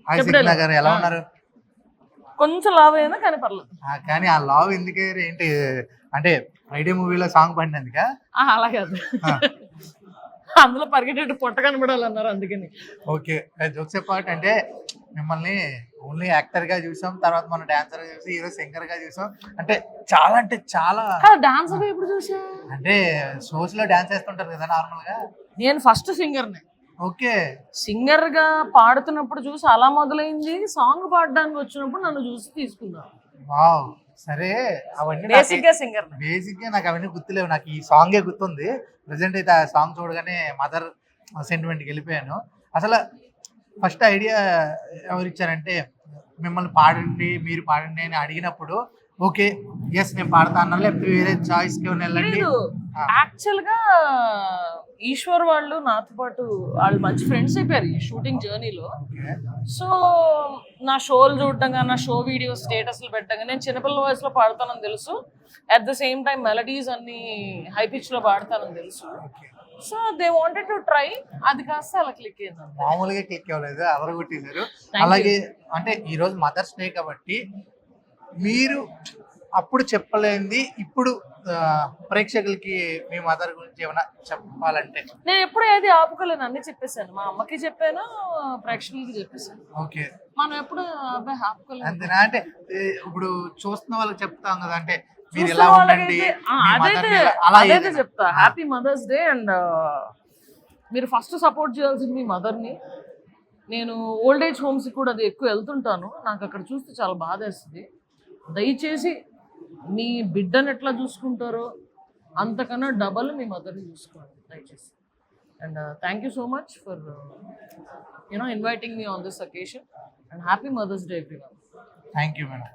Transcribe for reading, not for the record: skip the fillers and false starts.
Hi Cigna గారు ఎలా ఉన్నారు? కొంచెం లావ్ అయినా కానీ పర్లేదు. కానీ ఆ లావ్ ఎందుకే ఏంటి అంటే ఫ్రైడే మూవీలో సాంగ్ పడినందుక? అలా కాదు, అందులో పరిగెట్టేట్టు పొట్ట కనబడాలన్నారు అందుకని. ఓకే, జోక్స్ అపార్ట్ అంటే మిమ్మల్ని ఓన్లీ యాక్టర్ గా చూసాం, తర్వాత మనం డాన్సర్ గా చూసి ఈరోజు సింగర్ గా చూసాం. అంటే చాలా డాన్సర్ ఎప్పుడు చూసా అంటే షోస్ లో డాన్స్ చేస్తుంటారు కదా నార్మల్ గా. నేను ఫస్ట్ సింగర్ని. ఓకే, సింగర్ గా పాడుతున్నప్పుడు చూసి అలా మొదలైంది. సాంగ్ పాడడానికి వచ్చినప్పుడు నన్ను చూసి తీసుకున్నాను. వావ్, సరే అవన్నీ బేసిక్ గా సింగర్. బేసిక్ గా నాకు అవన్నీ గుర్తులేవు, నాకు ఈ సాంగే గుర్తుంది. ప్రెసెంట్ అయితే ఆ సాంగ్ చూడగానే మదర్ సెంటిమెంట్కి వెళ్ళిపోయాను. అసలు ఫస్ట్ ఐడియా ఎవరు ఇచ్చారంటే మిమ్మల్ని పాడండి మీరు పాడండి అని అడిగినప్పుడు ఓకే ఎస్ నేను పాడతా అన్నా, లేకపోతే వేరే చాయిస్ కి వెళ్ళండి? యాక్చువల్ గా ఈశ్వర్ వాళ్ళు నాతో పాటు వాళ్ళు మంచి ఫ్రెండ్స్ అయిపోయారు ఈ షూటింగ్ జర్నీలో. సో నా షోలు చూడటం కానీ, నా షో వీడియో స్టేటస్లు పెట్టడం, నేను చిన్నపిల్ల వయసులో పాడతానని తెలుసు. At the same time melodies అన్ని హై పిచ్ లో పాడతానని తెలుసు. So they wanted to try, అది కాస్త అలా క్లిక్ అయింది. మామూలుగా క్లిక్ అవ్వలేదు, అదరగొట్టేశారు. అలాగే అంటే ఈ రోజు మదర్స్ డే కాబట్టి మీరు అప్పుడు చెప్పలేంది ఇప్పుడు ప్రేక్షకులకి మీ మదర్ గురించి ఏమైనా చెప్పాలంటే? నేను ఎప్పుడు ఏది ఆపుకోలేను, అన్ని చెప్పేశాను. మా అమ్మకి చెప్పాను, ప్రేక్షకులకి చెప్పేశాను. ఓకే, మనం ఎప్పుడు ఆపుకోలేదు అంతేనా? అంటే ఇప్పుడు చూస్తున్న వాళ్ళకి చెప్తాం కదా, అంటే మీరు ఎలా ఉండండి అదైతే చెప్తా. Happy Mother's Day. అండ్ మీరు ఫస్ట్ సపోర్ట్ చేయాల్సింది మీ మదర్ని. నేను ఓల్డ్ ఏజ్ హోమ్స్ కూడా అది ఎక్కువ వెళ్తుంటాను, నాకు అక్కడ చూస్తే చాలా బాధ వేస్తుంది. దయచేసి మీ బిడ్డను ఎట్లా చూసుకుంటారో అంతకన్నా డబల్ మీ మదర్ని చూసుకోండి దయచేసి. And thank you so much for inviting మీ on this occasion. And happy Mother's Day everyone. Thank you madam.